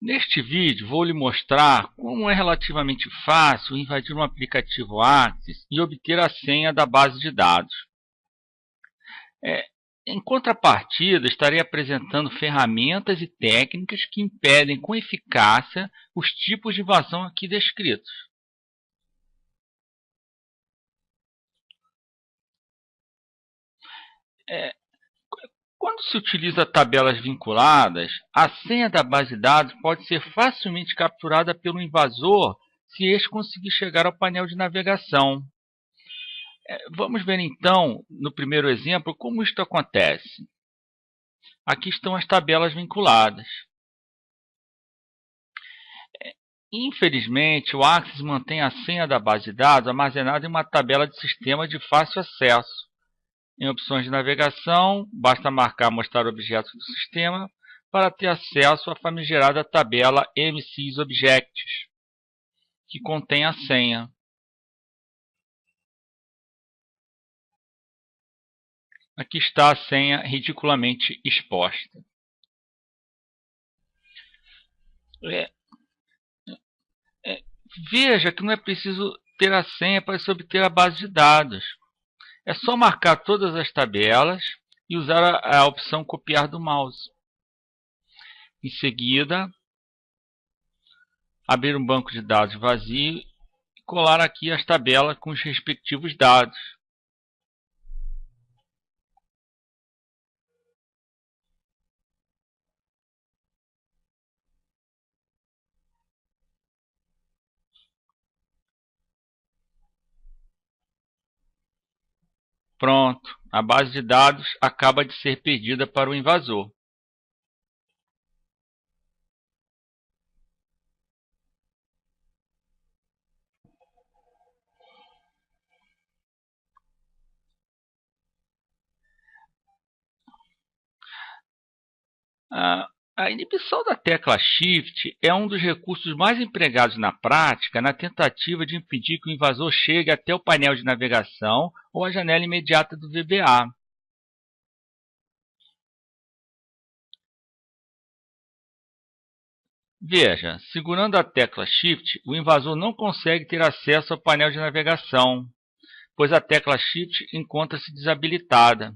Neste vídeo vou lhe mostrar como é relativamente fácil invadir um aplicativo Axis e obter a senha da base de dados. Em contrapartida, estarei apresentando ferramentas e técnicas que impedem com eficácia os tipos de invasão aqui descritos. Quando se utiliza tabelas vinculadas, a senha da base de dados pode ser facilmente capturada pelo invasor se este conseguir chegar ao painel de navegação. Vamos ver então, no primeiro exemplo, como isto acontece. Aqui estão as tabelas vinculadas. Infelizmente, o Axis mantém a senha da base de dados armazenada em uma tabela de sistema de fácil acesso. Em opções de navegação, basta marcar Mostrar objetos do sistema para ter acesso à famigerada tabela MSysObjects, que contém a senha. Aqui está a senha ridiculamente exposta. Veja que não é preciso ter a senha para se obter a base de dados. É só marcar todas as tabelas e usar a opção copiar do mouse. Em seguida, abrir um banco de dados vazio e colar aqui as tabelas com os respectivos dados. Pronto, a base de dados acaba de ser perdida para o invasor. A inibição da tecla Shift é um dos recursos mais empregados na prática na tentativa de impedir que o invasor chegue até o painel de navegação ou a janela imediata do VBA. Veja, segurando a tecla Shift, o invasor não consegue ter acesso ao painel de navegação, pois a tecla Shift encontra-se desabilitada.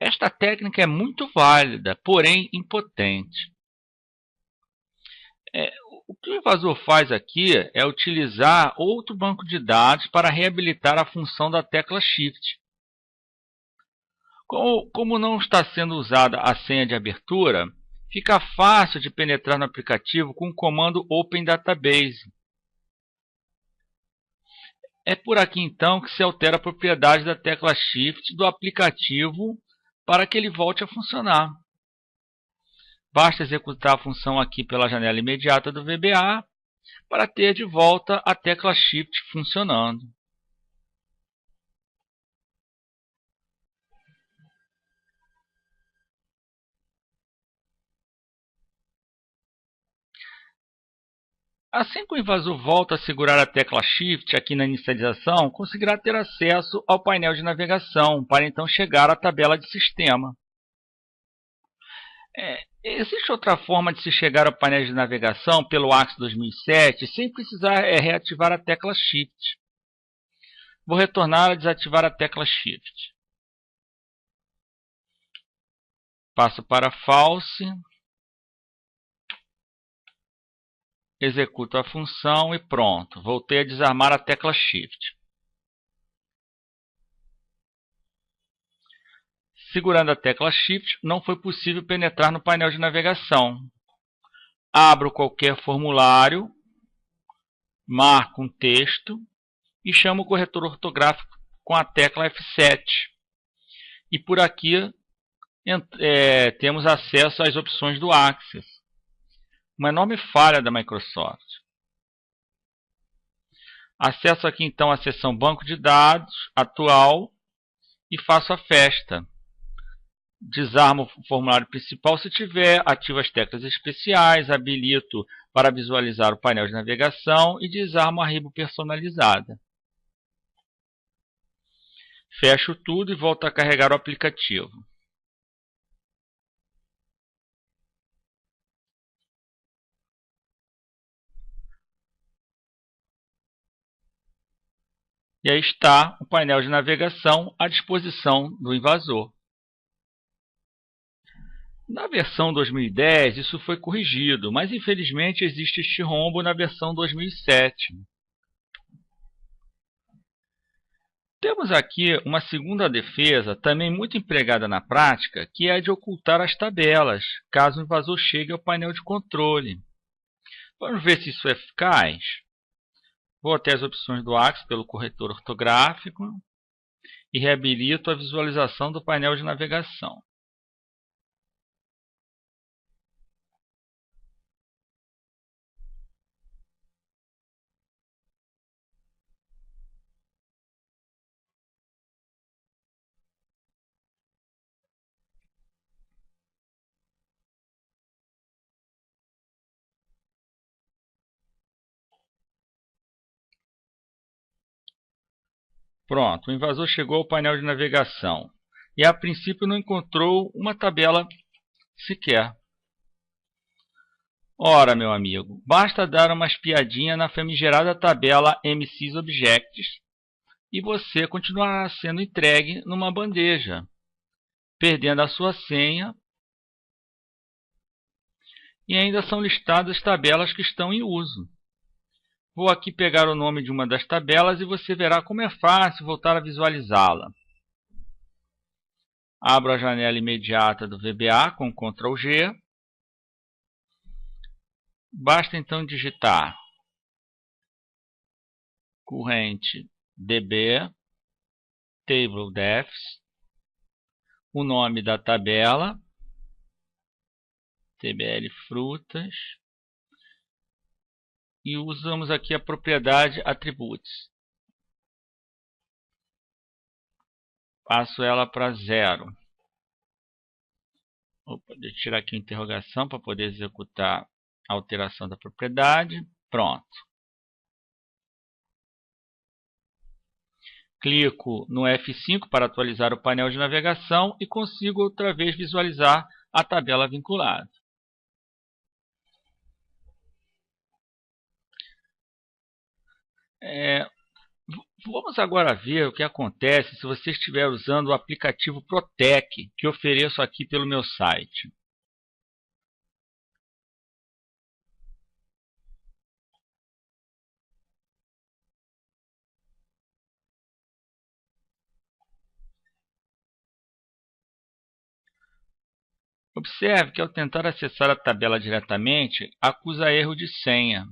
Esta técnica é muito válida, porém impotente. O que o invasor faz aqui é utilizar outro banco de dados para reabilitar a função da tecla Shift. Como não está sendo usada a senha de abertura, fica fácil de penetrar no aplicativo com o comando Open Database. É por aqui então que se altera a propriedade da tecla Shift do aplicativo para que ele volte a funcionar. Basta executar a função aqui pela janela imediata do VBA para ter de volta a tecla Shift funcionando. Assim que o invasor volta a segurar a tecla Shift aqui na inicialização, conseguirá ter acesso ao painel de navegação para então chegar à tabela de sistema. Existe outra forma de se chegar ao painel de navegação pelo Axis 2007 sem precisar reativar a tecla Shift. Vou retornar a desativar a tecla Shift. Passo para False. Executo a função e pronto. Voltei a desarmar a tecla Shift. Segurando a tecla Shift, não foi possível penetrar no painel de navegação. Abro qualquer formulário, marco um texto e chamo o corretor ortográfico com a tecla F7. E por aqui temos acesso às opções do Axis. Uma enorme falha da Microsoft. Acesso aqui então à seção Banco de Dados atual e faço a festa. Desarmo o formulário principal se tiver, ativo as teclas especiais, habilito para visualizar o painel de navegação e desarmo a ribo personalizada. Fecho tudo e volto a carregar o aplicativo. E aí está o painel de navegação à disposição do invasor. Na versão 2010 isso foi corrigido, mas infelizmente existe este rombo na versão 2007. Temos aqui uma segunda defesa, também muito empregada na prática, que é a de ocultar as tabelas, caso o invasor chegue ao painel de controle. Vamos ver se isso é eficaz. Vou até as opções do Axis pelo corretor ortográfico e reabilito a visualização do painel de navegação. Pronto, o invasor chegou ao painel de navegação e a princípio não encontrou uma tabela sequer. Ora, meu amigo, basta dar uma espiadinha na famigerada tabela MSysObjects e você continuará sendo entregue numa bandeja, perdendo a sua senha, e ainda são listadas tabelas que estão em uso. Vou aqui pegar o nome de uma das tabelas e você verá como é fácil voltar a visualizá-la. Abro a janela imediata do VBA com Ctrl G. Basta então digitar corrente DB, Table Defs, o nome da tabela, TBL frutas, e usamos aqui a propriedade Attributes. Passo ela para 0. Deixa eu tirar aqui a interrogação para poder executar a alteração da propriedade. Pronto. Clico no F5 para atualizar o painel de navegação e consigo outra vez visualizar a tabela vinculada. Vamos agora ver o que acontece se você estiver usando o aplicativo Protec, que ofereço aqui pelo meu site. Observe que ao tentar acessar a tabela diretamente, acusa erro de senha.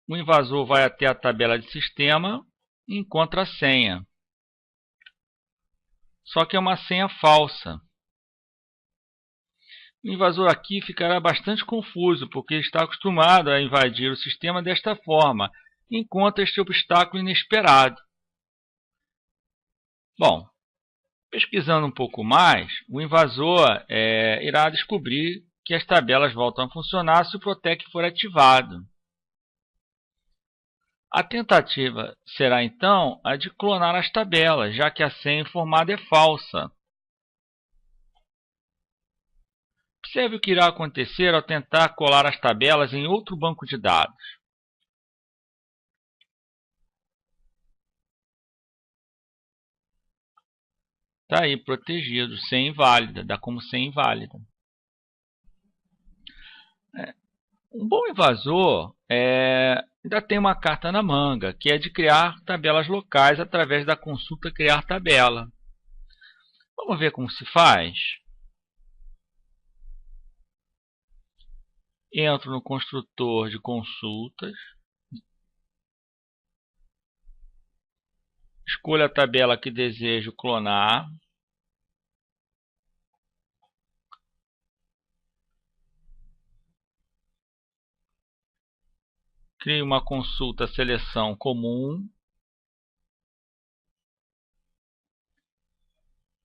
O invasor vai até a tabela de sistema e encontra a senha. Só que é uma senha falsa. O invasor aqui ficará bastante confuso, porque está acostumado a invadir o sistema desta forma e encontra este obstáculo inesperado. Bom, pesquisando um pouco mais, o invasor irá descobrir que as tabelas voltam a funcionar se o Protec for ativado. A tentativa será então a de clonar as tabelas, já que a senha informada é falsa. Observe o que irá acontecer ao tentar colar as tabelas em outro banco de dados. Está aí protegido, senha inválida, dá como senha inválida. Um bom invasor ainda tem uma carta na manga, que é de criar tabelas locais através da consulta criar tabela. Vamos ver como se faz? Entro no construtor de consultas, escolho a tabela que desejo clonar, crio uma consulta seleção comum,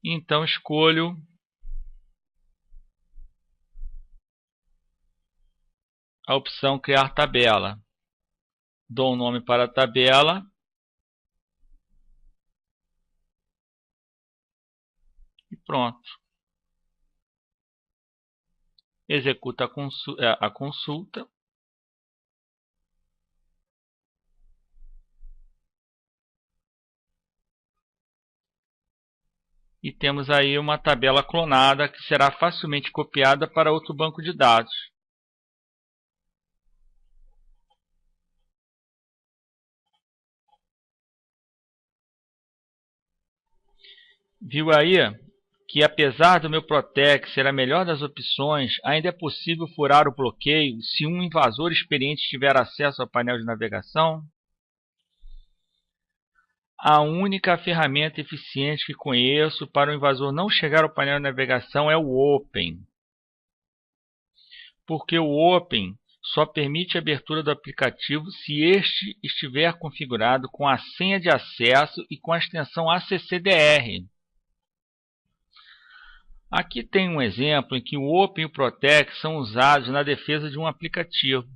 e então escolho a opção criar tabela. Dou um nome para a tabela e pronto. Executa a consulta. e temos aí uma tabela clonada que será facilmente copiada para outro banco de dados. Viu aí que, apesar do meu Protect ser a melhor das opções, ainda é possível furar o bloqueio se um invasor experiente tiver acesso ao painel de navegação? A única ferramenta eficiente que conheço para o invasor não chegar ao painel de navegação é o Open. Porque o Open só permite a abertura do aplicativo se este estiver configurado com a senha de acesso e com a extensão ACCDR. Aqui tem um exemplo em que o Open e o Protect são usados na defesa de um aplicativo.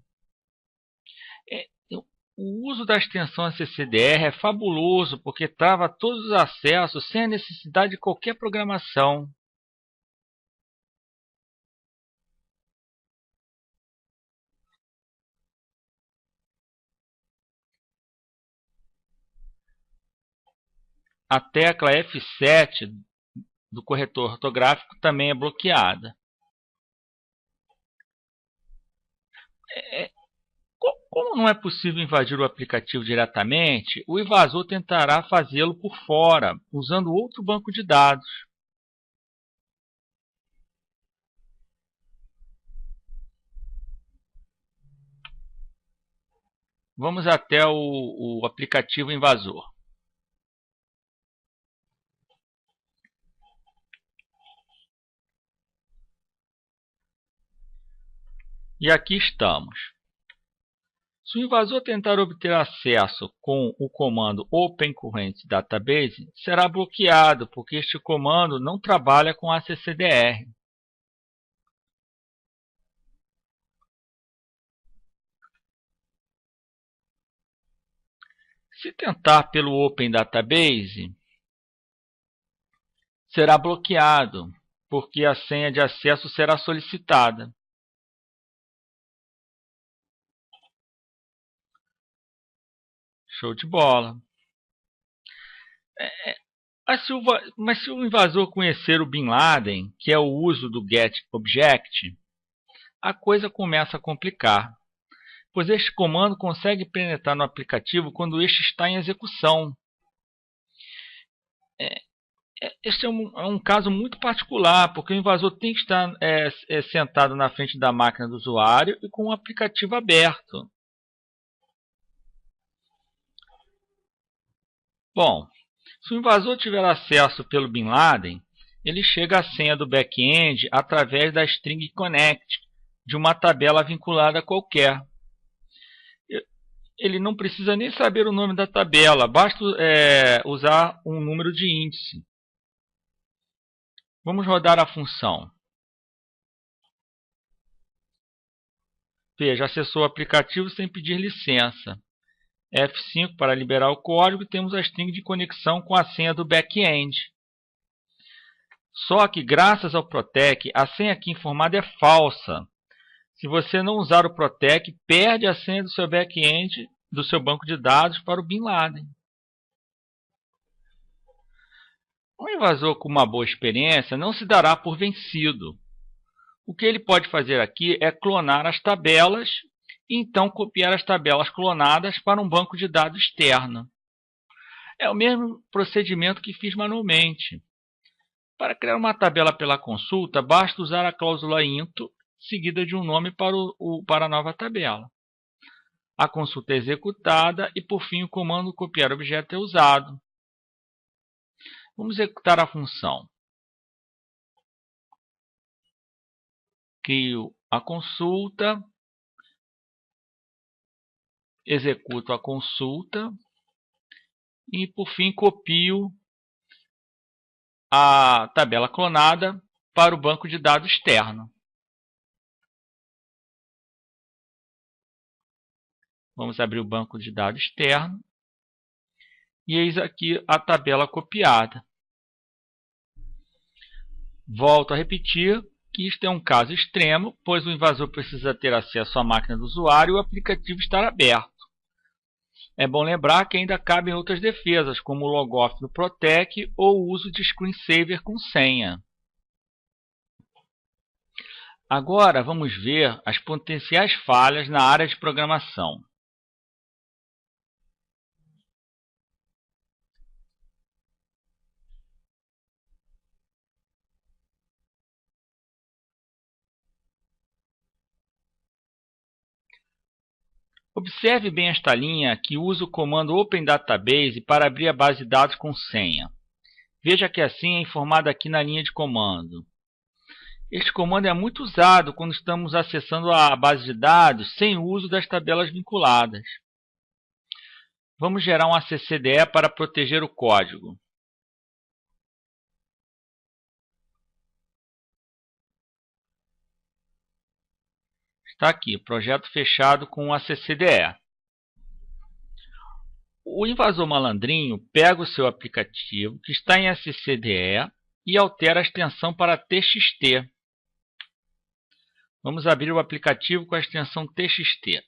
O uso da extensão ACCDR é fabuloso porque trava todos os acessos sem a necessidade de qualquer programação. A tecla F7 do corretor ortográfico também é bloqueada. Como não é possível invadir o aplicativo diretamente, o invasor tentará fazê-lo por fora, usando outro banco de dados. Vamos até o aplicativo invasor. E aqui estamos. Se o invasor tentar obter acesso com o comando Open Current Database, será bloqueado, porque este comando não trabalha com ACCDR. Se tentar pelo Open Database, será bloqueado, porque a senha de acesso será solicitada. Show de bola. Mas se o invasor conhecer o Bin Laden, que é o uso do GetObject, a coisa começa a complicar, pois este comando consegue penetrar no aplicativo quando este está em execução. Este é um caso muito particular, porque o invasor tem que estar sentado na frente da máquina do usuário e com o aplicativo aberto. Bom, se o invasor tiver acesso pelo Bin Laden, ele chega à senha do back-end através da string connect de uma tabela vinculada qualquer. Ele não precisa nem saber o nome da tabela, basta usar um número de índice. Vamos rodar a função. Veja, acessou o aplicativo sem pedir licença. F5 para liberar o código e temos a string de conexão com a senha do back-end. Só que, graças ao Protect, a senha aqui informada é falsa. Se você não usar o Protect, perde a senha do seu back-end, do seu banco de dados para o Bin Laden. Um invasor com uma boa experiência não se dará por vencido. O que ele pode fazer aqui é clonar as tabelas e então copiar as tabelas clonadas para um banco de dados externo. É o mesmo procedimento que fiz manualmente. Para criar uma tabela pela consulta, basta usar a cláusula into, seguida de um nome para a nova tabela. A consulta é executada e, por fim, o comando copiar objeto é usado. Vamos executar a função. Crio a consulta. Executo a consulta e, por fim, copio a tabela clonada para o banco de dados externo. Vamos abrir o banco de dados externo e eis aqui a tabela copiada. Volto a repetir que isto é um caso extremo, pois o invasor precisa ter acesso à máquina do usuário e o aplicativo estar aberto. É bom lembrar que ainda cabem outras defesas, como o logoff do Protec ou o uso de screensaver com senha. Agora vamos ver as potenciais falhas na área de programação. Observe bem esta linha que usa o comando Open Database para abrir a base de dados com senha. Veja que assim é informado aqui na linha de comando. Este comando é muito usado quando estamos acessando a base de dados sem o uso das tabelas vinculadas. Vamos gerar um ACCDE para proteger o código. Está aqui, projeto fechado com o ACCDE. O invasor malandrinho pega o seu aplicativo que está em ACCDE e altera a extensão para TXT. Vamos abrir o aplicativo com a extensão TXT.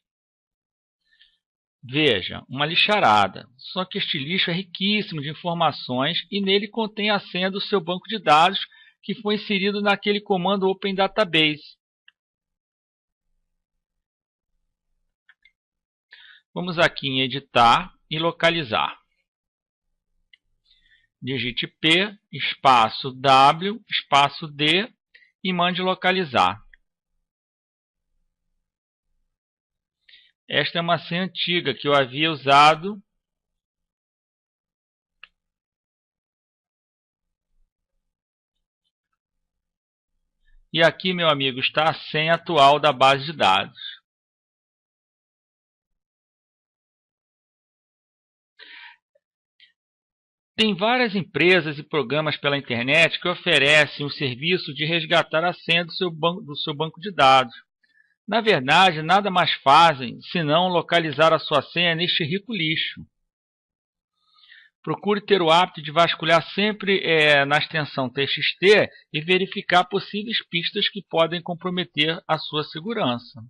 Veja, uma lixarada, só que este lixo é riquíssimo de informações e nele contém a senha do seu banco de dados que foi inserido naquele comando Open Database. Vamos aqui em Editar e Localizar. Digite P, espaço W, espaço D e mande localizar. Esta é uma senha antiga que eu havia usado e aqui, meu amigo, está a senha atual da base de dados. Tem várias empresas e programas pela internet que oferecem o serviço de resgatar a senha do seu banco de dados. Na verdade, nada mais fazem senão localizar a sua senha neste rico lixo. Procure ter o hábito de vasculhar sempre na extensão TXT e verificar possíveis pistas que podem comprometer a sua segurança.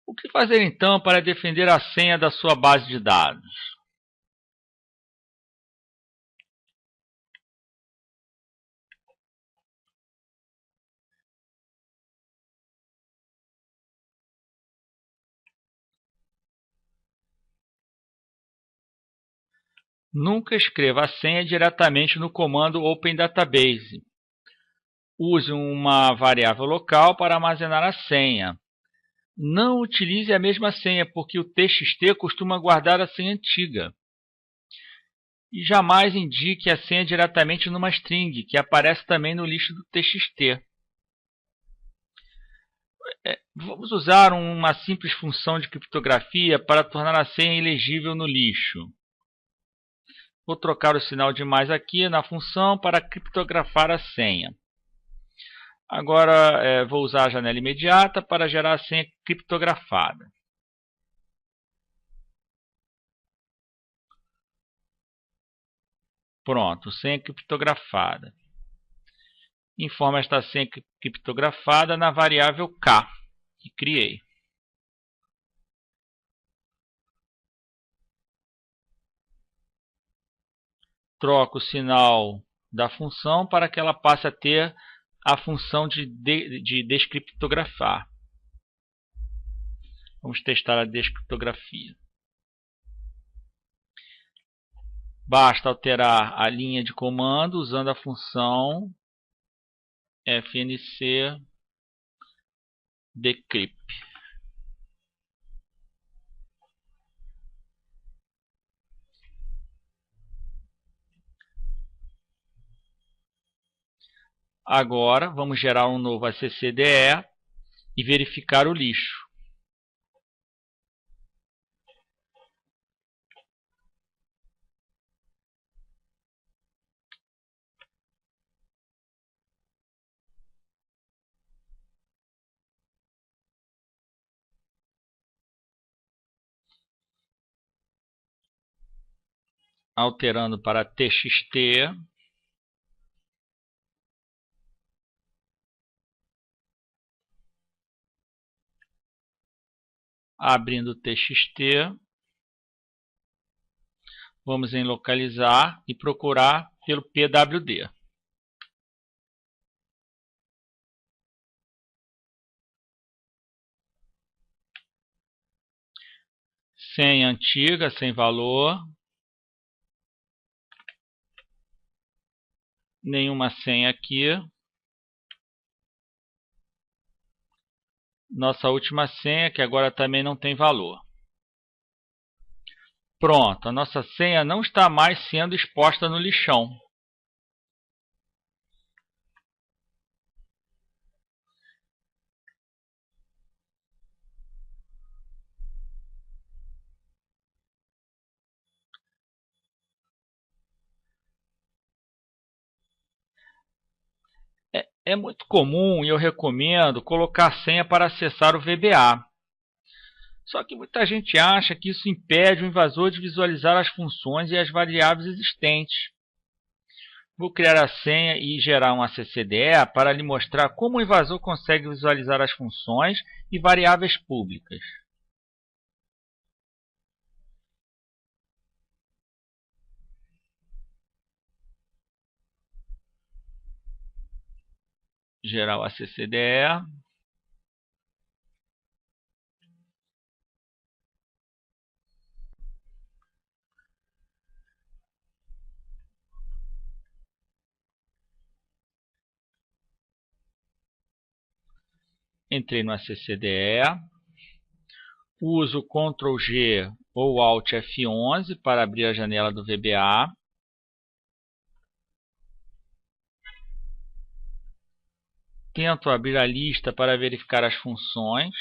O que fazer então para defender a senha da sua base de dados? Nunca escreva a senha diretamente no comando Open Database. Use uma variável local para armazenar a senha. Não utilize a mesma senha, porque o TXT costuma guardar a senha antiga. E jamais indique a senha diretamente numa string, que aparece também no lixo do TXT. Vamos usar uma simples função de criptografia para tornar a senha ilegível no lixo. Vou trocar o sinal de mais aqui na função para criptografar a senha. Agora vou usar a janela imediata para gerar a senha criptografada. Pronto, senha criptografada. Informa esta senha criptografada na variável k, que criei. Troco o sinal da função para que ela passe a ter a função de descriptografar. Vamos testar a descriptografia. Basta alterar a linha de comando usando a função fnc decrypt. Agora vamos gerar um novo ACCDE e verificar o lixo. Alterando para TXT. Abrindo o TXT, vamos em localizar e procurar pelo PWD. Senha antiga, sem valor. Nenhuma senha aqui. Nossa última senha, que agora também não tem valor. Pronto, a nossa senha não está mais sendo exposta no lixão. É muito comum e eu recomendo colocar senha para acessar o VBA. Só que muita gente acha que isso impede o invasor de visualizar as funções e as variáveis existentes. Vou criar a senha e gerar um ACCDE para lhe mostrar como o invasor consegue visualizar as funções e variáveis públicas. Gerar o ACCDE. Entrei no ACCDE. Uso Ctrl G ou Alt F11 para abrir a janela do VBA. Tento abrir a lista para verificar as funções.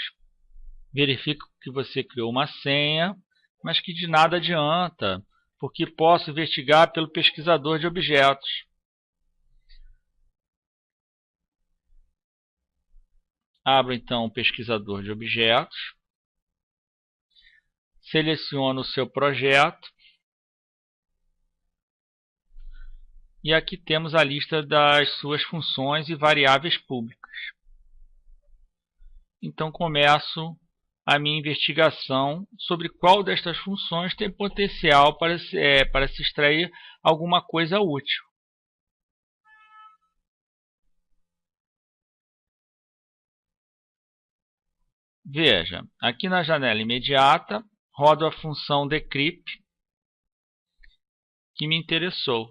Verifico que você criou uma senha, mas que de nada adianta, porque posso investigar pelo pesquisador de objetos. Abro então o pesquisador de objetos. Seleciono o seu projeto. E aqui temos a lista das suas funções e variáveis públicas. Então começo a minha investigação sobre qual destas funções tem potencial para se extrair alguma coisa útil. Veja, aqui na janela imediata, rodo a função decrypt, que me interessou.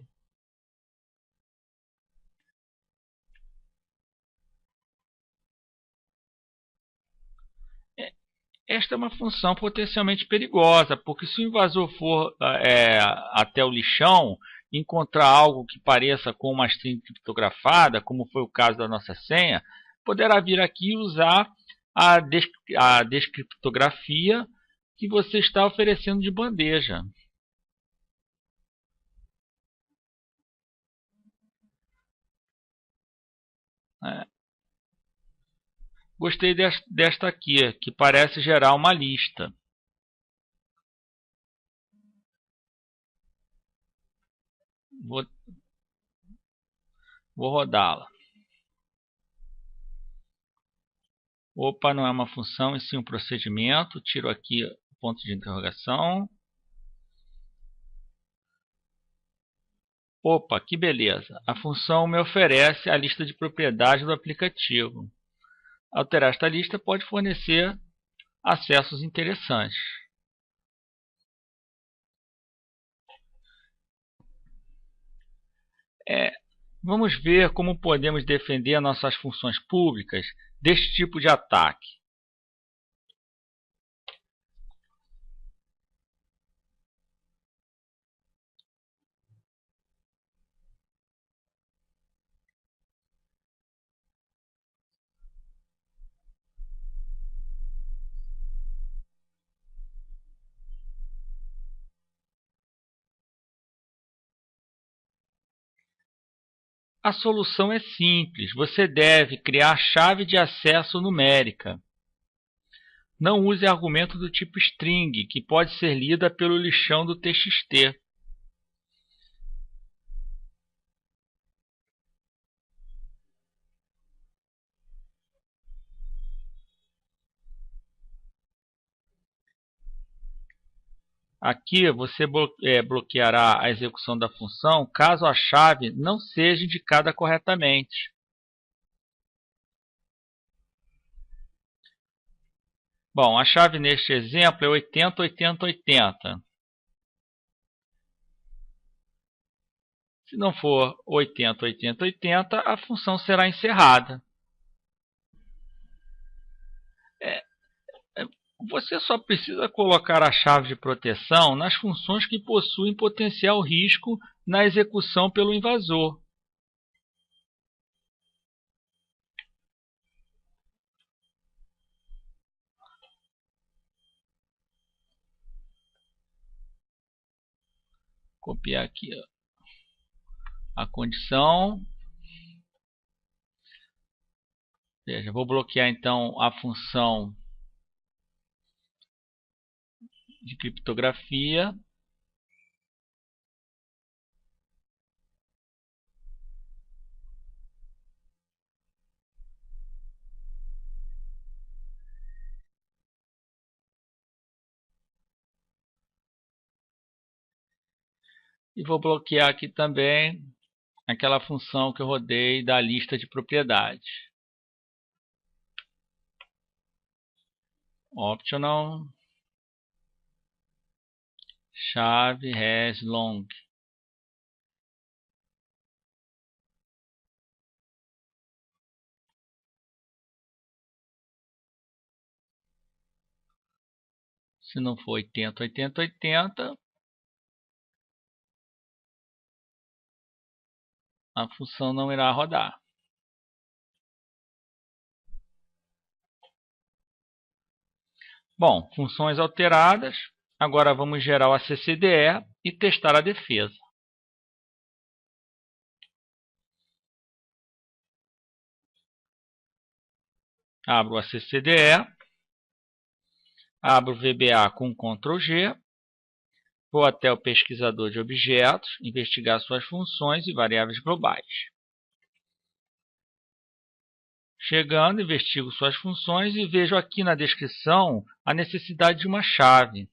Esta é uma função potencialmente perigosa, porque se o invasor for até o lixão e encontrar algo que pareça com uma string criptografada, como foi o caso da nossa senha, poderá vir aqui usar a descriptografia que você está oferecendo de bandeja. Gostei desta aqui, que parece gerar uma lista. Vou rodá-la. Opa, não é uma função, e sim um procedimento. Tiro aqui o ponto de interrogação. Opa, que beleza! A função me oferece a lista de propriedades do aplicativo. Alterar esta lista pode fornecer acessos interessantes. Vamos ver como podemos defender nossas funções públicas deste tipo de ataque. A solução é simples. Você deve criar chave de acesso numérica. Não use argumento do tipo string, que pode ser lida pelo lixão do TXT. Aqui você bloqueará a execução da função caso a chave não seja indicada corretamente. Bom, a chave neste exemplo é 80, 80, 80. Se não for 80, 80, 80, a função será encerrada. Você só precisa colocar a chave de proteção nas funções que possuem potencial risco na execução pelo invasor. Copiar aqui a condição. Veja, vou bloquear então a função de criptografia. E vou bloquear aqui também aquela função que eu rodei da lista de propriedades. Optional chave has long. Se não for 80, 80, 80, a função não irá rodar. Bom, funções alteradas. Agora vamos gerar o ACCDE e testar a defesa. Abro o ACCDE, abro o VBA com Ctrl G, vou até o pesquisador de objetos, investigar suas funções e variáveis globais. Chegando, investigo suas funções e vejo aqui na descrição a necessidade de uma chave.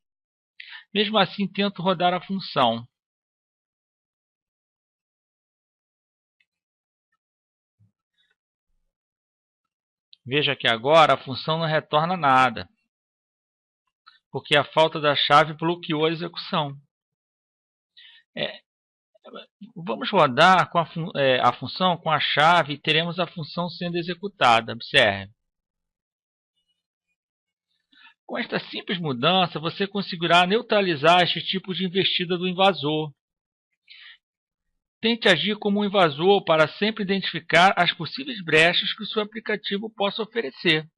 Mesmo assim, tento rodar a função. Veja que agora a função não retorna nada, porque a falta da chave bloqueou a execução. Vamos rodar com a função com a chave e teremos a função sendo executada. Observe. Com esta simples mudança, você conseguirá neutralizar este tipo de investida do invasor. Tente agir como um invasor para sempre identificar as possíveis brechas que o seu aplicativo possa oferecer.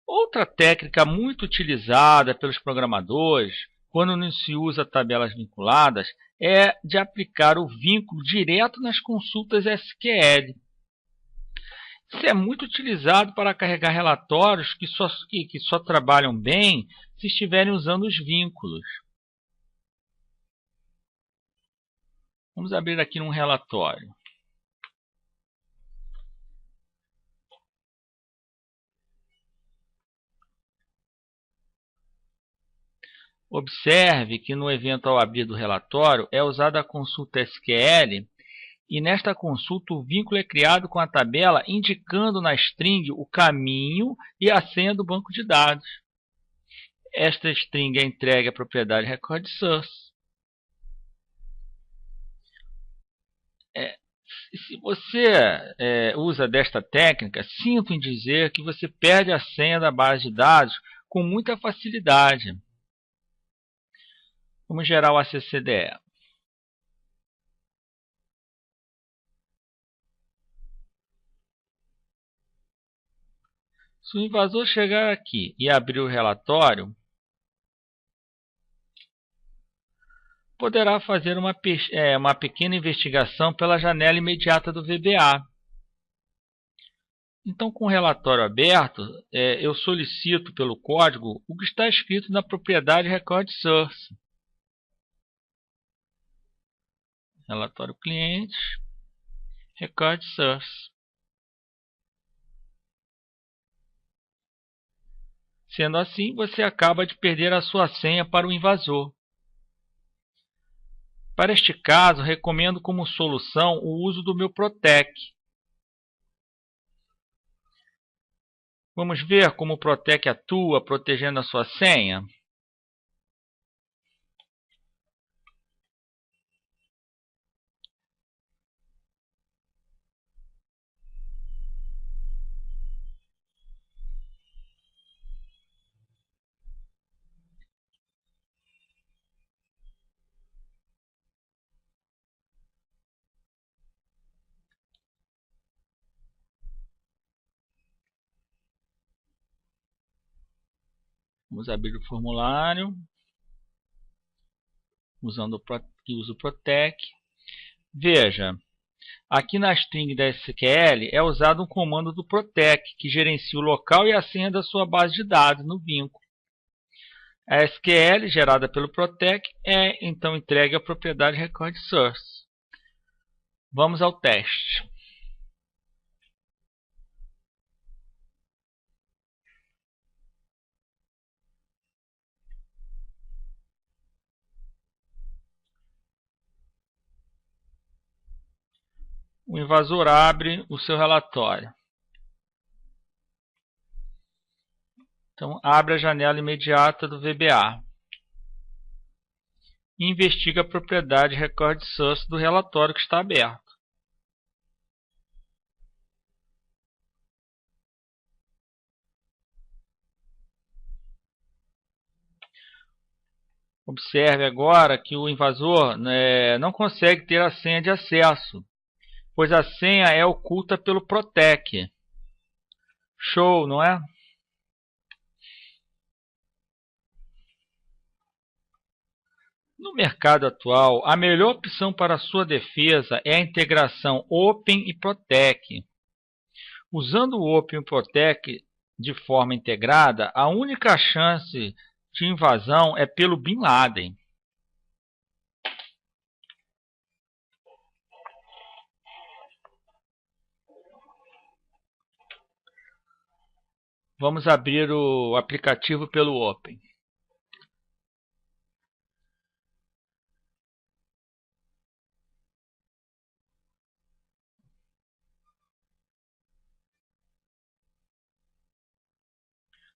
Outra técnica muito utilizada pelos programadores, quando não se usa tabelas vinculadas, é de aplicar o vínculo direto nas consultas SQL. Isso é muito utilizado para carregar relatórios que só trabalham bem se estiverem usando os vínculos. Vamos abrir aqui um relatório. Observe que no evento ao abrir do relatório é usada a consulta SQL e nesta consulta o vínculo é criado com a tabela indicando na string o caminho e a senha do banco de dados. Esta string é entregue à propriedade recordSource. Se você usa desta técnica, sinto em dizer que você perde a senha da base de dados com muita facilidade. Vamos gerar o ACCDE. Se o invasor chegar aqui e abrir o relatório, poderá fazer uma pequena investigação pela janela imediata do VBA. Então, com o relatório aberto, eu solicito pelo código o que está escrito na propriedade Record Source. Relatório cliente, Record Source. Sendo assim, você acaba de perder a sua senha para o invasor. Para este caso, recomendo como solução o uso do meu Protec. Vamos ver como o Protec atua protegendo a sua senha? Vamos abrir o formulário, usando o Protec. Veja, aqui na string da SQL é usado um comando do Protec, que gerencia o local e a senha da sua base de dados no vínculo. A SQL, gerada pelo Protec, é então entregue à propriedade Record Source. Vamos ao teste. O invasor abre o seu relatório. Então, abre a janela imediata do VBA. E investiga a propriedade Record Source do relatório que está aberto. Observe agora que o invasor não consegue ter a senha de acesso, pois a senha é oculta pelo Protec. Show, não é? No mercado atual, a melhor opção para a sua defesa é a integração Open e Protec. Usando o Open e o Protec de forma integrada, a única chance de invasão é pelo Bin Laden. Vamos abrir o aplicativo pelo Open.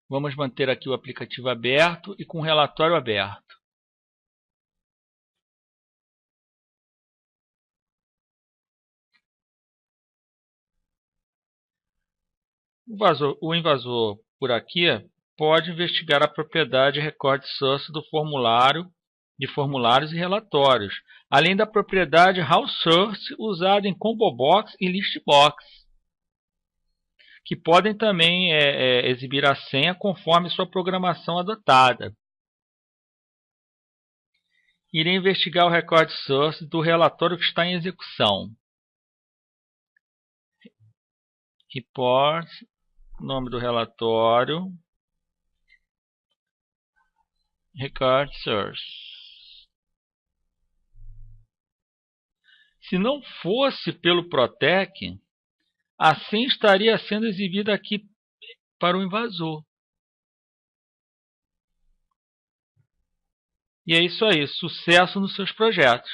Vamos manter aqui o aplicativo aberto e com o relatório aberto. O invasor, por aqui, pode investigar a propriedade Record Source do formulário, de formulários e relatórios, além da propriedade Raw Source usada em Combo Box e List Box, que podem também exibir a senha conforme sua programação adotada. Irei investigar o Record Source do relatório que está em execução. Report, nome do relatório, Record Source. Se não fosse pelo Protec, a senha estaria sendo exibida aqui para o invasor. E é isso aí, sucesso nos seus projetos.